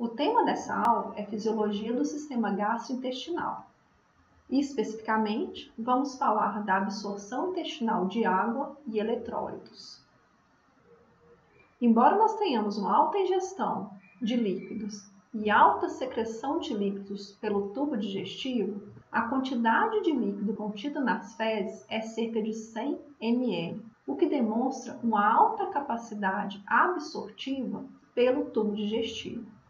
O tema dessa aula é Fisiologia do Sistema Gastrointestinal. E, especificamente, vamos falar da absorção intestinal de água e eletrólitos. Embora nós tenhamos uma alta ingestão de líquidos e alta secreção de líquidos pelo tubo digestivo, a quantidade de líquido contida nas fezes é cerca de 100 ml, o que demonstra uma alta capacidade absortiva pelo tubo digestivo.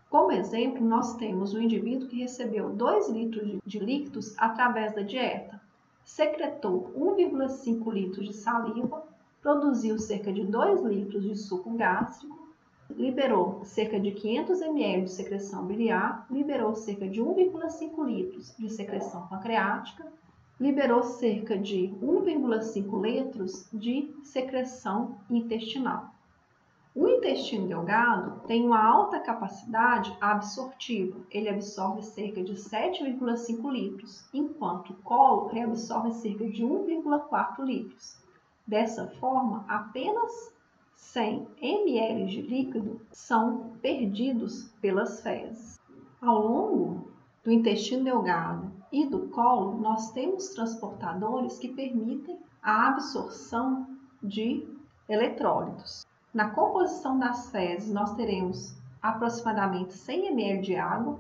Como exemplo, nós temos um indivíduo que recebeu 2 litros de líquidos através da dieta, secretou 1,5 litros de saliva, produziu cerca de 2 litros de suco gástrico, liberou cerca de 500 ml de secreção biliar, liberou cerca de 1,5 litros de secreção pancreática, liberou cerca de 1,5 litros de secreção intestinal. O intestino delgado tem uma alta capacidade absortiva, ele absorve cerca de 7,5 litros, enquanto o colo reabsorve cerca de 1,4 litros. Dessa forma, apenas 100 ml de líquido são perdidos pelas fezes. Ao longo do intestino delgado e do colo, nós temos transportadores que permitem a absorção de eletrólitos. Na composição das fezes, nós teremos aproximadamente 100 ml de água,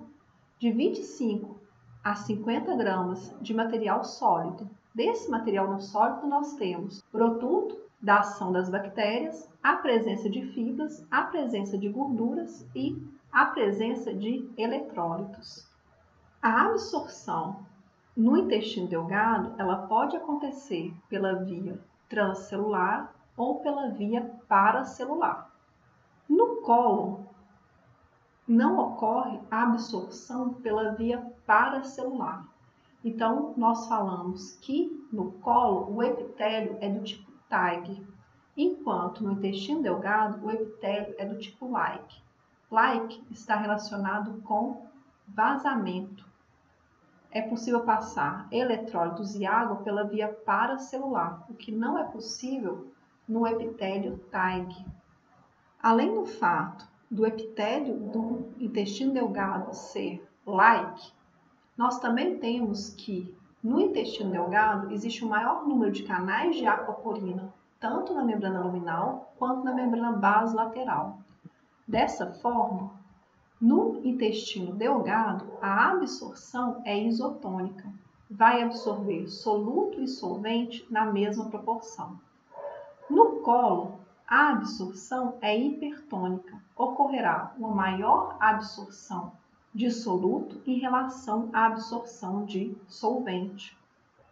de 25 a 50 gramas de material sólido. Desse material sólido, nós temos produto da ação das bactérias, a presença de fibras, a presença de gorduras e a presença de eletrólitos. A absorção no intestino delgado, ela pode acontecer pela via transcelular ou pela via paracelular. No colo, não ocorre a absorção pela via paracelular. Então, nós falamos que no colo o epitélio é do tipo TAG, enquanto no intestino delgado o epitélio é do tipo LAIC. LAIC está relacionado com vazamento. É possível passar eletrólitos e água pela via paracelular, o que não é possível no epitélio TAG. Além do fato do epitélio do intestino delgado ser LAIC, nós também temos que no intestino delgado existe um maior número de canais de aquaporina, tanto na membrana luminal quanto na membrana basolateral. Dessa forma, no intestino delgado, a absorção é isotônica, vai absorver soluto e solvente na mesma proporção. No colo, a absorção é hipertônica, ocorrerá uma maior absorção de soluto em relação à absorção de solvente.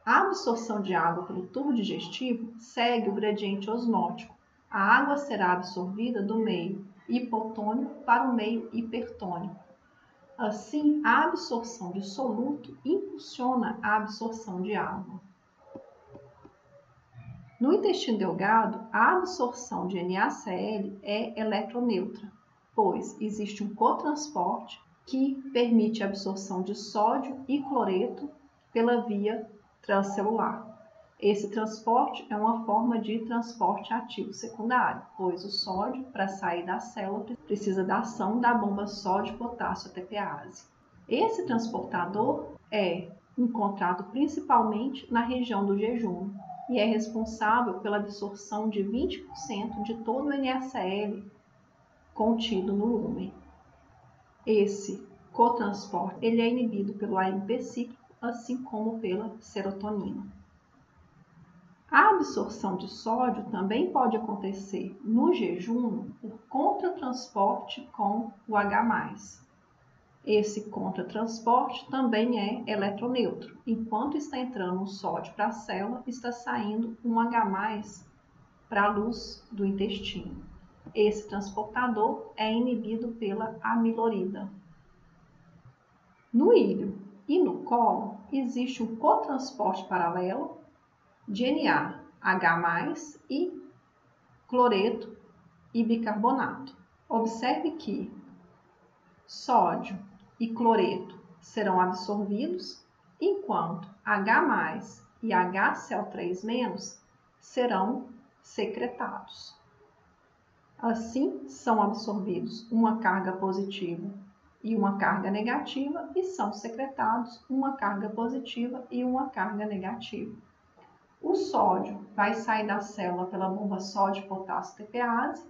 A absorção de água pelo tubo digestivo segue o gradiente osmótico. A água será absorvida do meio hipotônico para o meio hipertônico. Assim, a absorção de soluto impulsiona a absorção de água. No intestino delgado, a absorção de NaCl é eletroneutra, pois existe um cotransporte que permite a absorção de sódio e cloreto pela via transcelular. Esse transporte é uma forma de transporte ativo secundário, pois o sódio, para sair da célula, precisa da ação da bomba sódio-potássio-ATPase. Esse transportador é encontrado principalmente na região do jejum e é responsável pela absorção de 20% de todo o NaCl contido no lúmen. Esse cotransporte ele é inibido pelo AMP cíclico, assim como pela serotonina. A absorção de sódio também pode acontecer no jejum por contratransporte com o H+. Esse contratransporte também é eletroneutro. Enquanto está entrando o sódio para a célula, está saindo um H+ para a luz do intestino. Esse transportador é inibido pela amilorida. No íleo e no colo, existe um cotransporte paralelo de NaH+ e cloreto e bicarbonato. Observe que sódio e cloreto serão absorvidos, enquanto H+ e HCl3- serão secretados. Assim, são absorvidos uma carga positiva e uma carga negativa e são secretados uma carga positiva e uma carga negativa. O sódio vai sair da célula pela bomba sódio-potássio-TPase.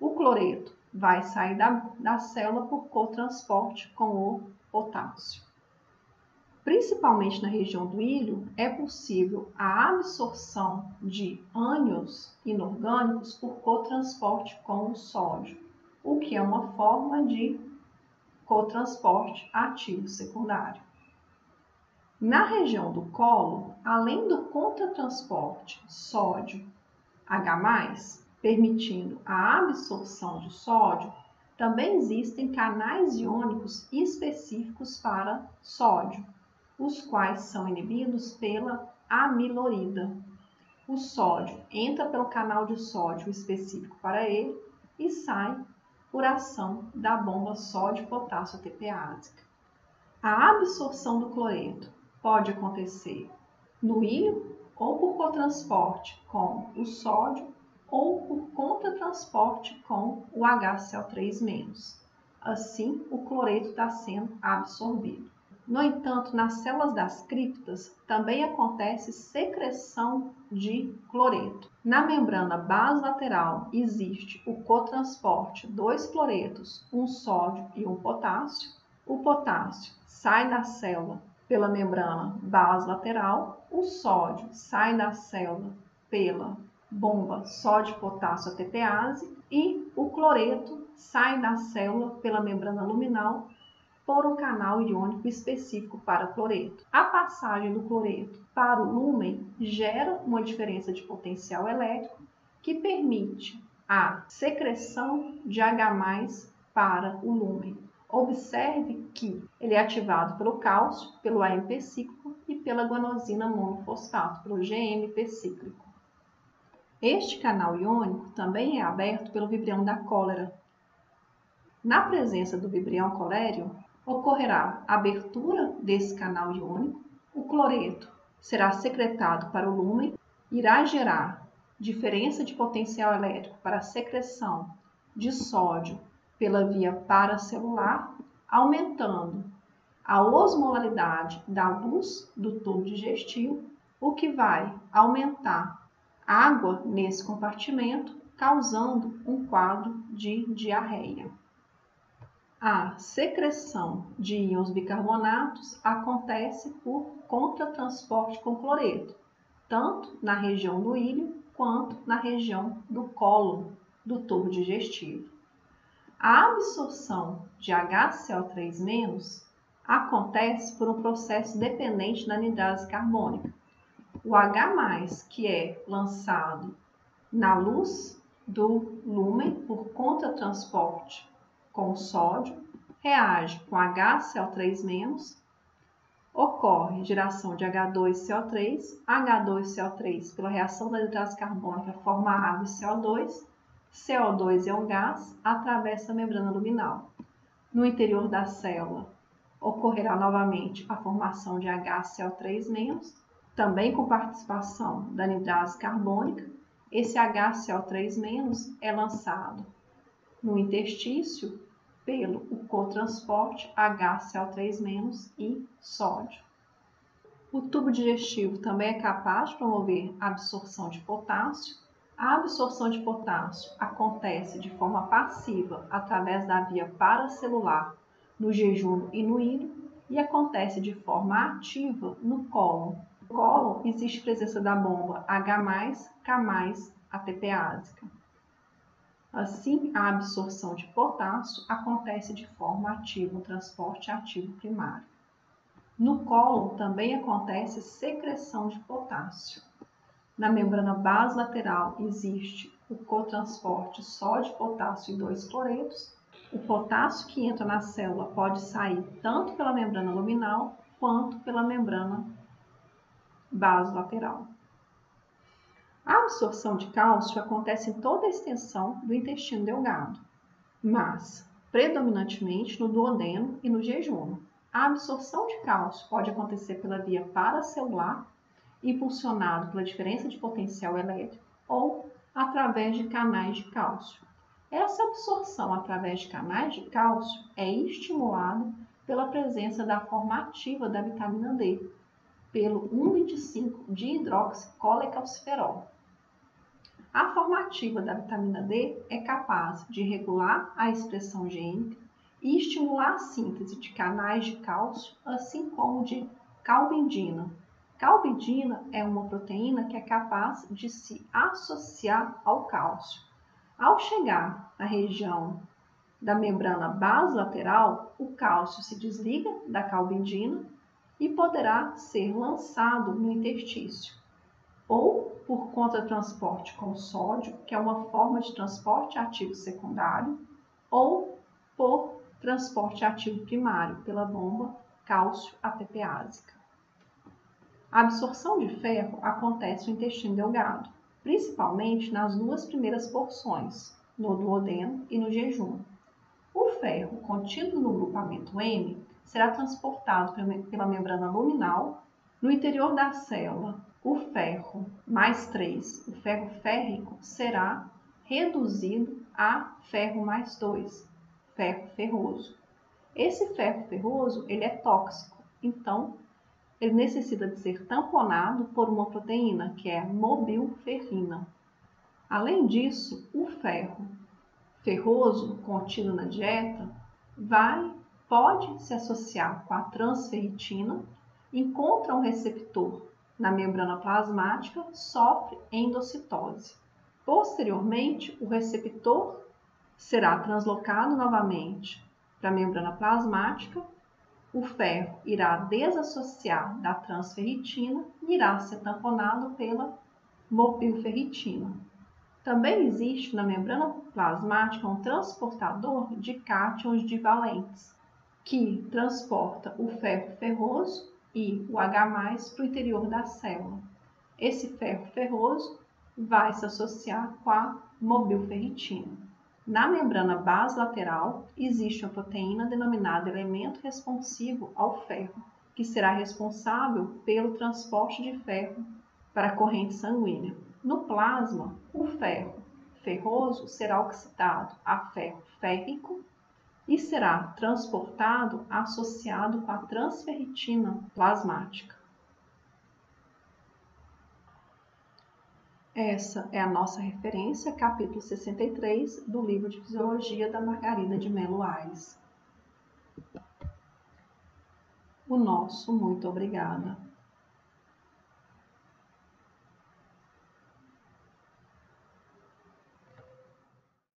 O cloreto vai sair da célula por cotransporte com o potássio. Principalmente na região do íleo, é possível a absorção de ânions inorgânicos por cotransporte com o sódio, o que é uma forma de cotransporte ativo secundário. Na região do colo, além do contratransporte sódio-H+, permitindo a absorção de sódio, também existem canais iônicos específicos para sódio, os quais são inibidos pela amilorida. O sódio entra pelo canal de sódio específico para ele e sai por ação da bomba sódio-potássio-TPásica. A absorção do cloreto pode acontecer no íleo ou por cotransporte com o sódio ou por contratransporte com o HCl3-. Assim, o cloreto está sendo absorvido. No entanto, nas células das criptas também acontece secreção de cloreto. Na membrana basolateral existe o cotransporte 2 cloretos, um sódio e um potássio. O potássio sai da célula pela membrana basolateral, o sódio sai da célula pela bomba sódio-potássio-TPase e o cloreto sai da célula pela membrana luminal por um canal iônico específico para cloreto. A passagem do cloreto para o lúmen gera uma diferença de potencial elétrico que permite a secreção de H+ para o lúmen. Observe que ele é ativado pelo cálcio, pelo AMP cíclico e pela guanosina monofosfato, pelo GMP cíclico. Este canal iônico também é aberto pelo vibrião da cólera. Na presença do vibrião coléreo, ocorrerá a abertura desse canal iônico, o cloreto será secretado para o lúmen, irá gerar diferença de potencial elétrico para a secreção de sódio pela via paracelular, aumentando a osmolaridade da luz do tubo digestivo, o que vai aumentar água nesse compartimento, causando um quadro de diarreia. A secreção de íons bicarbonatos acontece por contratransporte com cloreto, tanto na região do íleo quanto na região do colo do tubo digestivo. A absorção de HCl3- acontece por um processo dependente da anidrase carbônica. O H+, que é lançado na luz do lúmen por contratransporte com sódio, reage com HCl3-, ocorre geração de H2CO3, H2CO3 pela reação da anidrase carbônica forma água e CO2, CO2 é um gás, atravessa a membrana luminal. No interior da célula, ocorrerá novamente a formação de HCl3-, também com participação da anidrase carbônica. Esse HCl3- é lançado no interstício pelo cotransporte HCl3- e sódio. O tubo digestivo também é capaz de promover a absorção de potássio. A absorção de potássio acontece de forma passiva através da via paracelular no jejum e no íleo e acontece de forma ativa no cólon. No cólon existe presença da bomba H+, K+, ATPásica. Assim, a absorção de potássio acontece de forma ativa, no transporte ativo primário. No cólon também acontece secreção de potássio. Na membrana basolateral existe o cotransporte sódio, potássio e 2 cloretos. O potássio que entra na célula pode sair tanto pela membrana luminal quanto pela membrana basolateral. A absorção de cálcio acontece em toda a extensão do intestino delgado, mas predominantemente no duodeno e no jejum. A absorção de cálcio pode acontecer pela via paracelular, impulsionado pela diferença de potencial elétrico, ou através de canais de cálcio. Essa absorção através de canais de cálcio é estimulada pela presença da forma ativa da vitamina D, pelo 1,25-dihidroxicolecalciferol. A forma ativa da vitamina D é capaz de regular a expressão gênica e estimular a síntese de canais de cálcio, assim como de calbindina. Calbindina é uma proteína que é capaz de se associar ao cálcio. Ao chegar na região da membrana basolateral, o cálcio se desliga da calbindina e poderá ser lançado no interstício, ou por contratransporte com sódio, que é uma forma de transporte ativo secundário, ou por transporte ativo primário, pela bomba cálcio-ATPásica. A absorção de ferro acontece no intestino delgado, principalmente nas duas primeiras porções, no duodeno e no jejum. O ferro contido no grupamento M será transportado pela membrana luminal. No interior da célula, o ferro mais 3, o ferro férrico, será reduzido a ferro mais 2, ferro ferroso. Esse ferro ferroso ele é tóxico, então ele necessita de ser tamponado por uma proteína que é mobilferrina. Além disso, o ferro ferroso contido na dieta pode se associar com a transferritina, encontra um receptor na membrana plasmática, sofre endocitose. Posteriormente, o receptor será translocado novamente para a membrana plasmática, o ferro irá desassociar da transferritina e irá ser tamponado pela mobilferritina. Também existe na membrana plasmática um transportador de cátions divalentes, que transporta o ferro ferroso e o H+ para o interior da célula. Esse ferro ferroso vai se associar com a mobilferritina. Na membrana basolateral existe uma proteína denominada elemento responsivo ao ferro, que será responsável pelo transporte de ferro para a corrente sanguínea. No plasma, o ferro ferroso será oxidado a ferro férrico e será transportado associado com a transferritina plasmática. Essa é a nossa referência, capítulo 63 do livro de Fisiologia da Margarida de Melo Aires. O nosso muito obrigada.